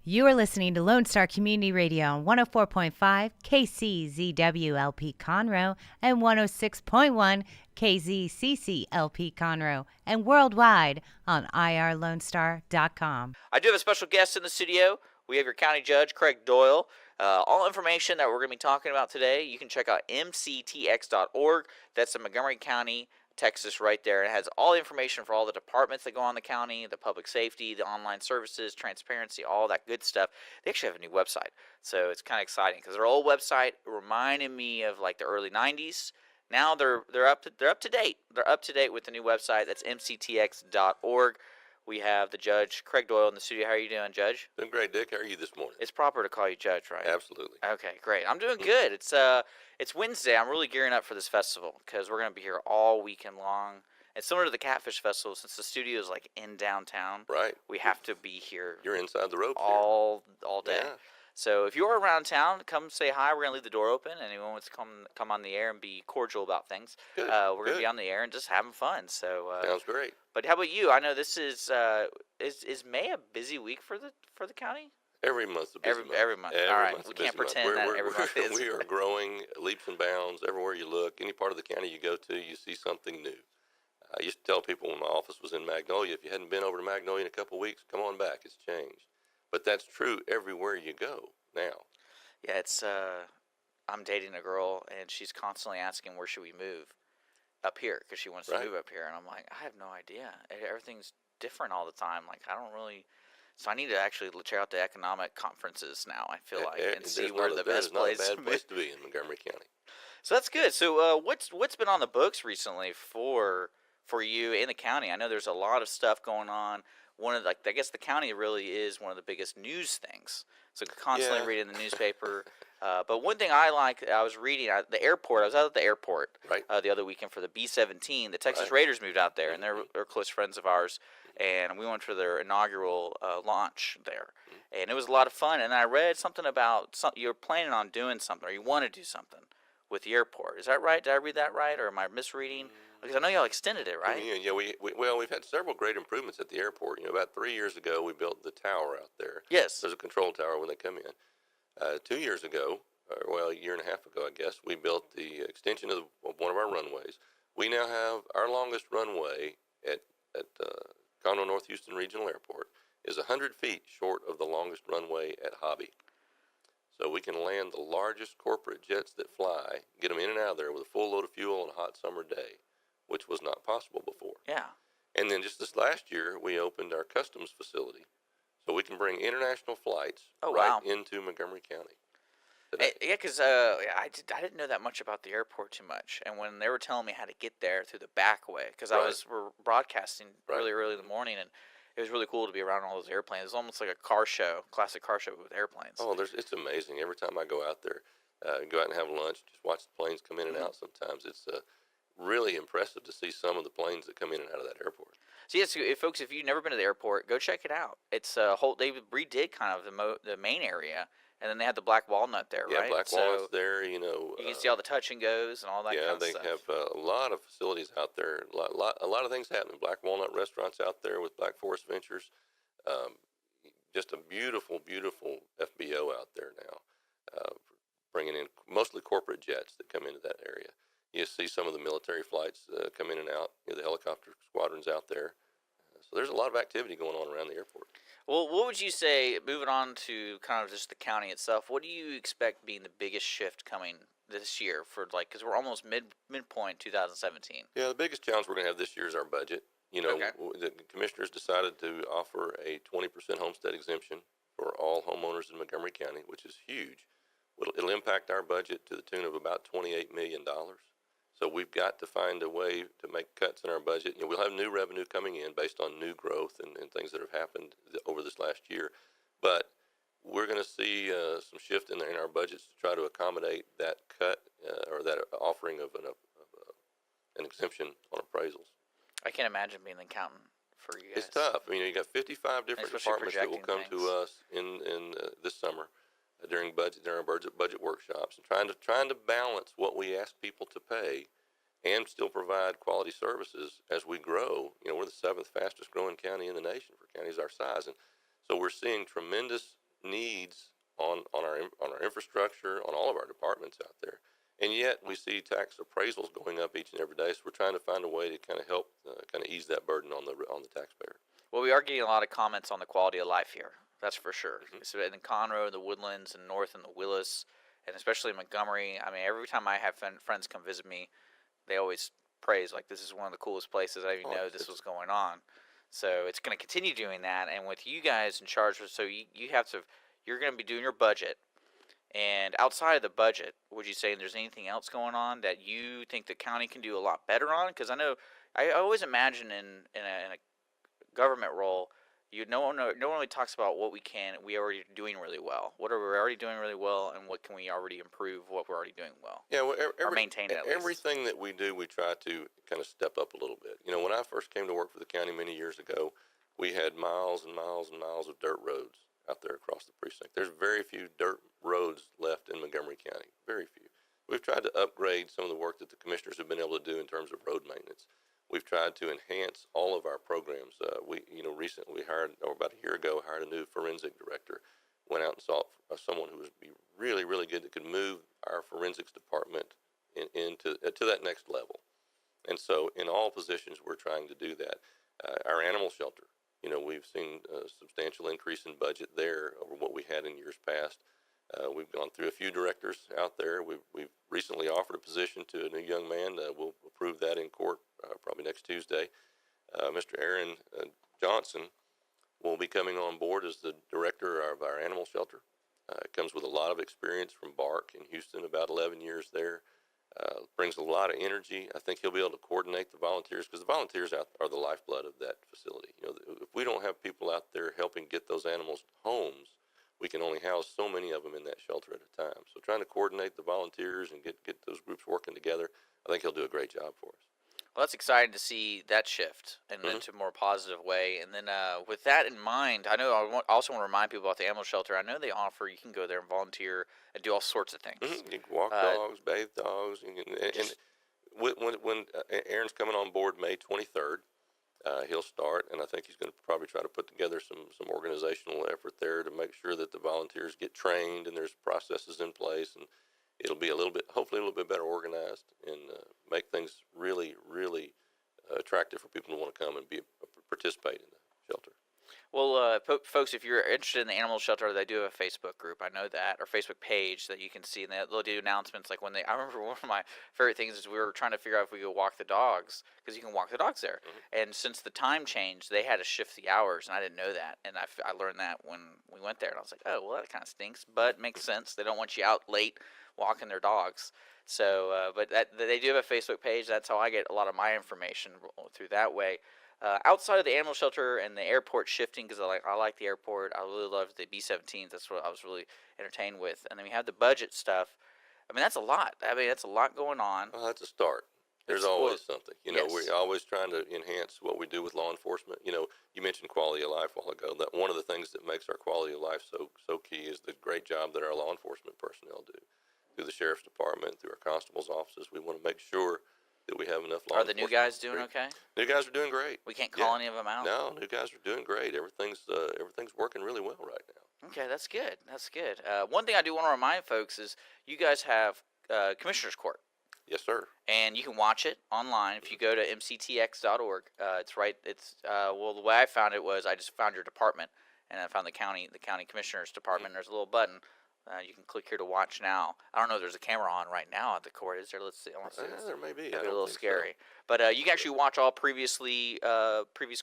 You are listening to Lone Star Community Radio on 104.5 KCZWLP Conroe and 106.1 KZCCLP Conroe and worldwide on irlonestar.com. I do have a special guest in the studio. We have your county judge, Craig Doyle. All information that we're going to be talking about today, you can check out mctx.org. That's in Montgomery County, Texas, right there. It has all the information for all the departments that go on the county, the public safety, the online services, transparency, all that good stuff. They actually have a new website, so it's kind of exciting because their old website reminded me of like the early '90s. Now they're up to date. They're up to date with the new website. That's mctx.org. We have the judge, Craig Doyle, in the studio. How are you doing, Judge? Doing great, Dick. How are you this morning? It's proper to call you Judge, right? Absolutely. Okay, great. I'm doing good. It's Wednesday. I'm really gearing up for this festival because we're going to be here all weekend long. It's similar to the Catfish Festival since the studio is like in downtown. Right. We have to be here. You're inside the ropes all day. Yeah. So if you're around town, come say hi. We're going to leave the door open. Anyone wants to come on the air and be cordial about things. Good. We're going to be on the air and just having fun. So sounds great. But how about you? I know this is May a busy week for the county? Every month's a busy month. Every month. All right. We can't pretend that every month is. We are growing leaps and bounds everywhere you look. Any part of the county you go to, you see something new. I used to tell people when my office was in Magnolia, if you hadn't been over to Magnolia in a couple of weeks, come on back. It's changed. But that's true everywhere you go now. Yeah, it's I'm dating a girl, and she's constantly asking where should we move up here because she wants to move up here, and I'm like, I have no idea. Everything's different all the time. Like, I don't really. So I need to actually check out the economic conferences now, I feel like, and see where the best place is. Not a bad place to be in Montgomery County. So that's good. So what's been on the books recently for you in the county? I know there's a lot of stuff going on. I guess the county really is one of the biggest news things. So constantly reading the newspaper. But one thing I was reading at the airport. I was out at the airport the other weekend for the B-17. The Texas Raiders moved out there, and they're close friends of ours. And we went for their inaugural launch there. And it was a lot of fun. And I read something about you're planning on doing something, or you want to do something with the airport. Is that right? Did I read that right, or am I misreading? Because I know y'all extended it, right? Yeah. We've had several great improvements at the airport. About 3 years ago, we built the tower out there. Yes. There's a control tower when they come in. 2 years ago, a year and a half ago, I guess, we built the extension of one of our runways. We now have our longest runway at Conroe North Houston Regional Airport is 100 feet short of the longest runway at Hobby. So we can land the largest corporate jets that fly, get them in and out of there with a full load of fuel on a hot summer day, which was not possible before. Yeah. And then just this last year, we opened our customs facility, so we can bring international flights into Montgomery County. Yeah, because I didn't know that much about the airport too much, and when they were telling me how to get there through the back way, because we're broadcasting really early in the morning, and it was really cool to be around all those airplanes. It's almost like a car show, classic car show with airplanes. Oh, it's amazing. Every time I go out there, go out and have lunch, just watch the planes come in and out sometimes. It's really impressive to see some of the planes that come in and out of that airport. So yes, folks, if you've never been to the airport, go check it out. It's they redid kind of the main area. And then they had the Black Walnut there, right? Yeah, Black Walnut's there, You can see all the touch and goes and all that kind of stuff. Yeah, they have a lot of facilities out there. A lot of things happening. Black Walnut restaurants out there with Black Forest Ventures. Just a beautiful, beautiful FBO out there now, bringing in mostly corporate jets that come into that area. You see some of the military flights come in and out. The helicopter squadrons out there. So there's a lot of activity going on around the airport. Well, what would you say, moving on to kind of just the county itself, what do you expect being the biggest shift coming this year because we're almost midpoint 2017? Yeah, the biggest challenge we're going to have this year is our budget. The commissioners decided to offer a 20% homestead exemption for all homeowners in Montgomery County, which is huge. It'll impact our budget to the tune of about $28 million. So we've got to find a way to make cuts in our budget. We'll have new revenue coming in based on new growth and things that have happened over this last year. But we're going to see some shift in our budgets to try to accommodate that cut or that offering of an exemption on appraisals. I can't imagine being an accountant for you guys. It's tough. You got 55 different departments that will come to us in this summer during our budget workshops, and trying to balance what we ask people to pay and still provide quality services as we grow. We're the 7th fastest growing county in the nation for counties our size, and so we're seeing tremendous needs on our infrastructure, on all of our departments out there. And yet we see tax appraisals going up each and every day. So we're trying to find a way to kind of help kind of ease that burden on the taxpayer. Well, we are getting a lot of comments on the quality of life here. That's for sure. So in Conroe, the Woodlands, and North, and the Willis, and especially Montgomery. I mean, every time I have friends come visit me, they always praise, like, this is one of the coolest places. I didn't even know this was going on. So it's going to continue doing that. And with you guys in charge, so you're going to be doing your budget. And outside of the budget, would you say there's anything else going on that you think the county can do a lot better on? Because I always imagine in a government role, no one really talks about what we already doing really well. What are we already doing really well, and what can we already improve what we're already doing well? Yeah, well, or maintain it at least. Everything that we do, we try to kind of step up a little bit. You know, when I first came to work for the county many years ago, we had miles and miles and miles of dirt roads out there across the precinct. There's very few dirt roads left in Montgomery County, very few. We've tried to upgrade some of the work that the commissioners have been able to do in terms of road maintenance. We've tried to enhance all of our programs. Recently about a year ago, hired a new forensic director. Went out and sought someone who would be really, really good that could move our forensics department to that next level. And so, in all positions, we're trying to do that. Our animal shelter, we've seen a substantial increase in budget there over what we had in years past. We've gone through a few directors out there. We've recently offered a position to a new young man. We'll approve that in court probably next Tuesday. Mr. Aaron Johnson will be coming on board as the director of our animal shelter. Comes with a lot of experience from BARC in Houston, about 11 years there. Brings a lot of energy. I think he'll be able to coordinate the volunteers, because the volunteers are the lifeblood of that facility. If we don't have people out there helping get those animals homes, we can only house so many of them in that shelter at a time. So trying to coordinate the volunteers and get those groups working together, I think he'll do a great job for us. Well, that's exciting to see that shift and into a more positive way. And then with that in mind, I know I also want to remind people about the animal shelter. I know they offer, you can go there and volunteer and do all sorts of things. You can walk dogs, bathe dogs. And when Aaron's coming on board May 23rd, he'll start, and I think he's going to probably try to put together some organizational effort there to make sure that the volunteers get trained and there's processes in place, and it'll be hopefully a little bit better organized, and make things really, really attractive for people to want to come and participate in the shelter. Well, folks, if you're interested in the animal shelter, they do have a Facebook group. I know that, or Facebook page that you can see, and they'll do announcements. Like I remember one of my favorite things is we were trying to figure out if we could walk the dogs, because you can walk the dogs there. And since the time changed, they had to shift the hours, and I didn't know that. And I learned that when we went there, and I was like, oh, well, that kind of stinks, but it makes sense. They don't want you out late walking their dogs. So, but they do have a Facebook page. That's how I get a lot of my information, through that way. Outside of the animal shelter and the airport shifting, because I like the airport. I really love the B-17s. That's what I was really entertained with. And then we have the budget stuff. I mean, that's a lot. That's a lot going on. Well, that's a start. There's always something. Yes. We're always trying to enhance what we do with law enforcement. You mentioned quality of life a while ago. That one of the things that makes our quality of life so key is the great job that our law enforcement personnel do. Through the sheriff's department, through our constables' offices, we want to make sure that we have enough law enforcement. Are the new guys doing okay? New guys are doing great. We can't call any of them out? No, new guys are doing great. Everything's working really well right now. Okay, that's good. That's good. One thing I do want to remind folks is you guys have Commissioner's Court. Yes, sir. And you can watch it online if you go to mctx.org. It's right. The way I found it was I just found your department, and I found the county commissioner's department. There's a little button. You can click here to watch now. I don't know if there's a camera on right now at the court. Is there? Let's see. I want to see this. There may be. It'd be a little scary. So. But you can actually watch all previous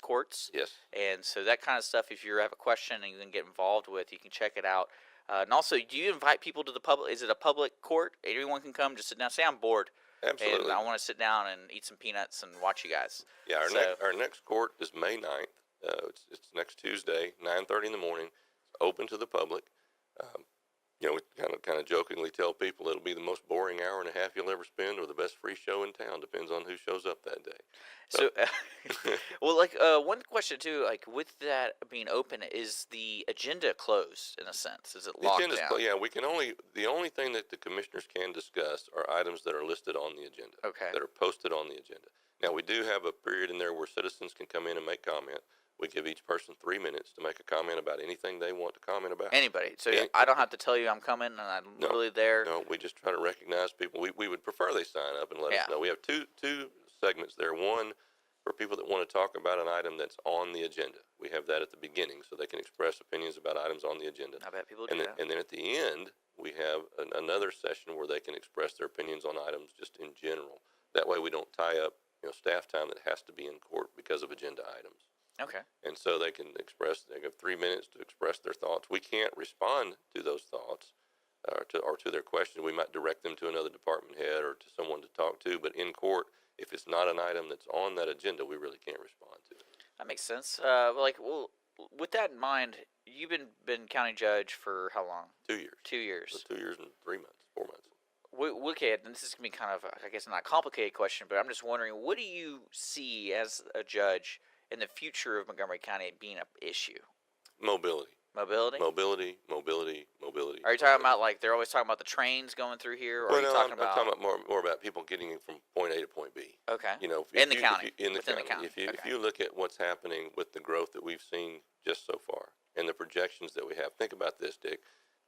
courts. Yes. And so that kind of stuff, if you have a question and you can get involved with, you can check it out. And also, do you invite people to the public? Is it a public court? Everyone can come, just sit down. Say I'm bored. Absolutely. And I want to sit down and eat some peanuts and watch you guys. Yeah, our next court is May 9th. It's next Tuesday, 9:30 in the morning. It's open to the public. We kind of jokingly tell people it'll be the most boring hour and a half you'll ever spend, or the best free show in town. Depends on who shows up that day. So, one question too, with that being open, is the agenda closed in a sense? Is it locked down? The only thing that the commissioners can discuss are items that are listed on the agenda. Okay. That are posted on the agenda. Now, we do have a period in there where citizens can come in and make comment, We give each person 3 minutes to make a comment about anything they want to comment about. Anybody. So Any- I don't have to tell you I'm coming and I'm No, really there. No, we just try to recognize people. We would prefer they sign up and let us Yeah. know. We have two segments there. One for people that want to talk about an item that's on the agenda. We have that at the beginning so they can express opinions about items on the agenda. I bet people do that. And then at the end, we have another session where they can express their opinions on items just in general. That way we don't tie up staff time that has to be in court because of agenda items. Okay. And so they have 3 minutes to express their thoughts. We can't respond to those thoughts or to their questions. We might direct them to another department head or to someone to talk to, but in court, if it's not an item that's on that agenda, we really can't respond to it. That makes sense. With that in mind, you've been county judge for how long? 2 years. 2 years. So 2 years and 3 months, 4 months. Okay, and this is going to be kind of, I guess, not a complicated question, but I'm just wondering, what do you see as a judge in the future of Montgomery County being an issue? Mobility. Mobility? Mobility. Are you talking about, like, they're always talking about the trains going through here? Or Well, are you no, talking I'm about... talking about more about people getting from point A to point B. Okay. In the county. In the Within county. the county. If you look at what's happening with the growth that we've seen just so far and the projections that we have, think about this, Dick.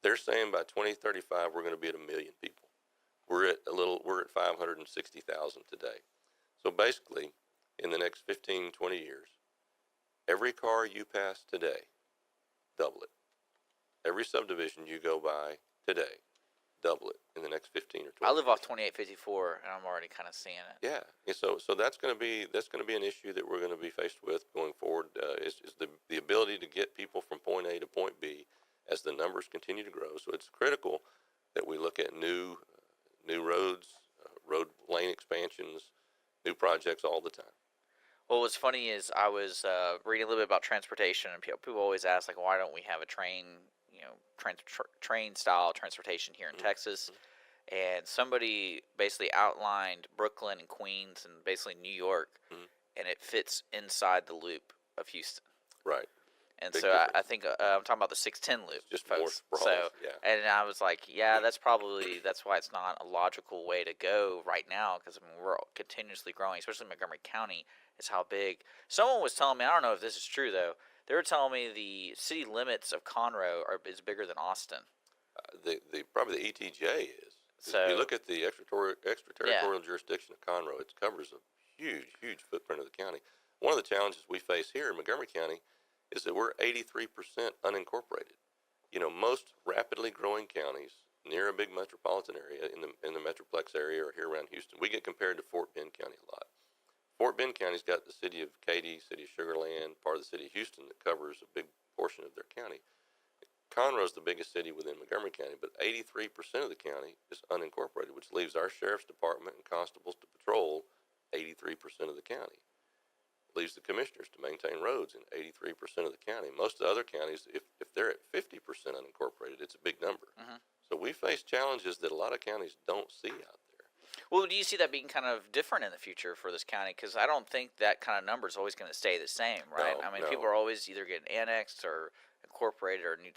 They're saying by 2035 we're going to be at 1 million people. We're at 560,000 today. So basically, in the next 15, 20 years, every car you pass today, double it. Every subdivision you go by today, double it in the next 15 or 20 I live years. off 2854, and I'm already kind of seeing it. Yeah, and so that's going to be an issue that we're going to be faced with going forward. Is the ability to get people from point A to point B as the numbers continue to grow. So it's critical that we look at new roads, road lane expansions, new projects all the time. Well, what's funny is I was reading a little bit about transportation, and people always ask, like, why don't we have a train style transportation here in Texas? And somebody basically outlined Brooklyn and Queens and basically New York, and it fits inside the loop of Houston. Right. And Big so I think I'm talking about the 610 loop. It's just folks. more sprawls, So, yeah. and I was like, yeah, that's why it's not a logical way to go right now, because we're continuously growing, especially Montgomery County is how big. Someone was telling me, I don't know if this is true though. They were telling me the city limits of Conroe is bigger than Austin. Probably the ETJ is. So if you look at the extraterritorial jurisdiction of Conroe, it covers a huge footprint of the county. One of the challenges we face here in Montgomery County is that we're 83% unincorporated. Most rapidly growing counties near a big metropolitan area in the Metroplex area or here around Houston, we get compared to Fort Bend County a lot. Fort Bend County's got the city of Katy, city of Sugar Land, part of the city of Houston that covers a big portion of their county. Conroe's the biggest city within Montgomery County, but 83% of the county is unincorporated, which leaves our sheriff's department and constables to patrol 83% of the county. Leaves the commissioners to maintain roads in 83% of the county. Most of the other counties, if they're at 50% unincorporated, it's a big number. So we face challenges that a lot of counties don't see out there. Well, do you see that being kind of different in the future for this county? Because I don't think that kind of number is always going to stay the same, right? No. People are always either getting annexed or incorporated or new.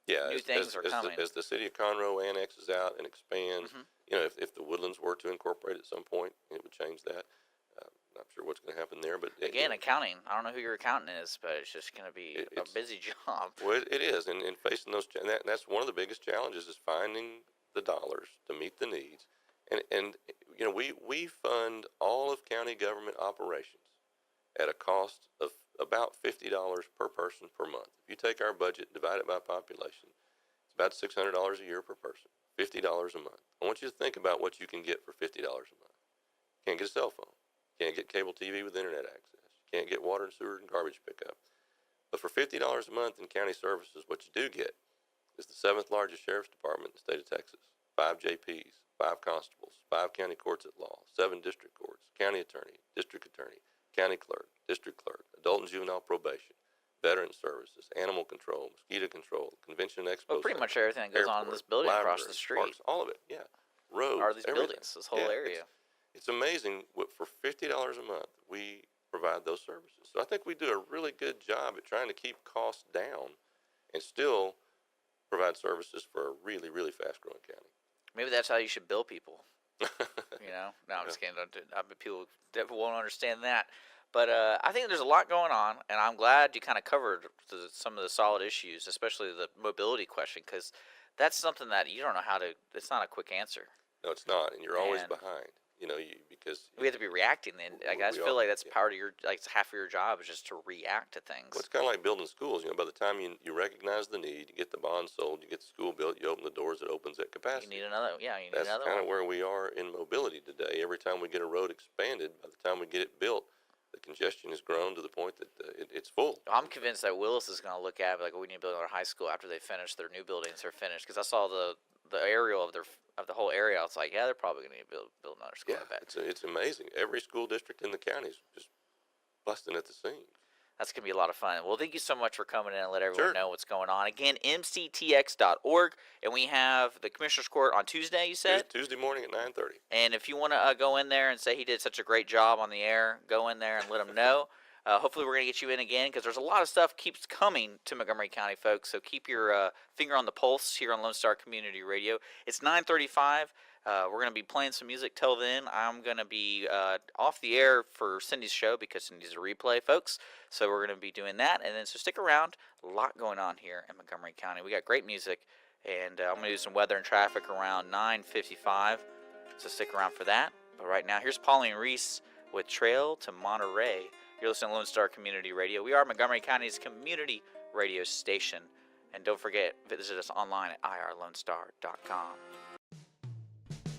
New things are coming. As the city of Conroe annexes out and expands, if the Woodlands were to incorporate at some point, it would change that. Not sure what's going to happen there, but again, accounting. I don't know who your accountant is, but it's just going to be a busy job. Well, it is, and facing those, that's one of the biggest challenges is finding the dollars to meet the needs, and we fund all of county government operations at a cost of about $50 per person per month. If you take our budget and divide it by population, it's about $600 a year per person, $50 a month. I want you to think about what you can get for $50 a month. Can't get a cell phone. Can't get cable TV with internet access. Can't get water and sewer and garbage pickup. But for $50 a month in county services, what you do get is the 7th largest sheriff's department in the state of Texas, 5 JPs, 5 constables, 5 county courts at law, 7 district courts, county attorney, district attorney, county clerk, district clerk, adult and juvenile probation, veteran services, animal control, mosquito control, convention and expo. Well, pretty much everything that goes on in this building across the street. Parks, all of it, yeah. Roads, are these everything. buildings, this whole area. It's amazing for $50 a month we provide those services. So I think we do a really good job at trying to keep costs down and still provide services for a really, really fast-growing county. Maybe that's how you should bill people. No, I'm just kidding. People won't understand that. But I think there's a lot going on, and I'm glad you kind of covered some of the solid issues, especially the mobility question, because that's something that you don't know how to. It's not a quick answer. No, it's not, and you're always behind. Because we have to be reacting. Then I guys feel like that's part of your, like, half of your job is just to react to things. Well, it's kind of like building schools. By the time you recognize the need, you get the bond sold, you get the school built, you open the doors, it opens at capacity. You need another. Yeah, you need that's another. That's kind of where we are in mobility today. Every time we get a road expanded, by the time we get it built, the congestion has grown to the point that it's full. I'm convinced that Willis is going to look at it like, we need to build another high school after they finish their new buildings are finished. Because I saw the aerial of the whole area. I was like, yeah, they're probably going to need to build another school. Yeah, it's amazing. Every school district in the county is just busting at the seams. That's going to be a lot of fun. Well, thank you so much for coming in and let everyone know what's going on. Again, mctx.org, and we have the Commissioner's Court on Tuesday, you said? Tuesday morning at 9:30. And if you want to go in there and say he did such a great job on the air, go in there and let him know. Hopefully we're going to get you in again, because there's a lot of stuff keeps coming to Montgomery County, folks. So keep your finger on the pulse here on Lone Star Community Radio. It's 9:35. We're going to be playing some music till then. I'm going to be off the air for Cindy's show, because Cindy's a replay, folks. So we're going to be doing that. And then so stick around. A lot going on here in Montgomery County. We got great music. And I'm going to do some weather and traffic around 9:55. So stick around for that. But right now, here's Pauline Reese with Trail to Monterey. You're listening to Lone Star Community Radio. We are Montgomery County's community radio station. And don't forget, visit us online at irlonestar.com.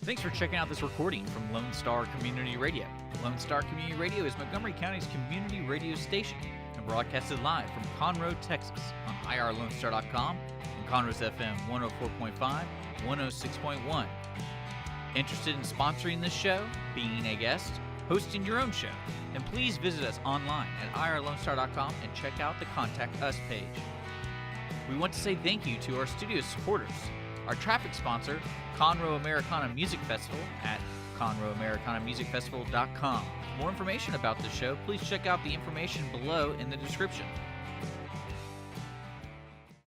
Thanks for checking out this recording from Lone Star Community Radio. Lone Star Community Radio is Montgomery County's community radio station and broadcasted live from Conroe, Texas on irlonestar.com and Conroe's FM 104.5, 106.1. Interested in sponsoring this show, being a guest, hosting your own show? Then please visit us online at irlonestar.com and check out the Contact Us page. We want to say thank you to our studio supporters. Our traffic sponsor, Conroe Americana Music Festival at conroeamericanamusicfestival.com. For more information about the show, please check out the information below in the description.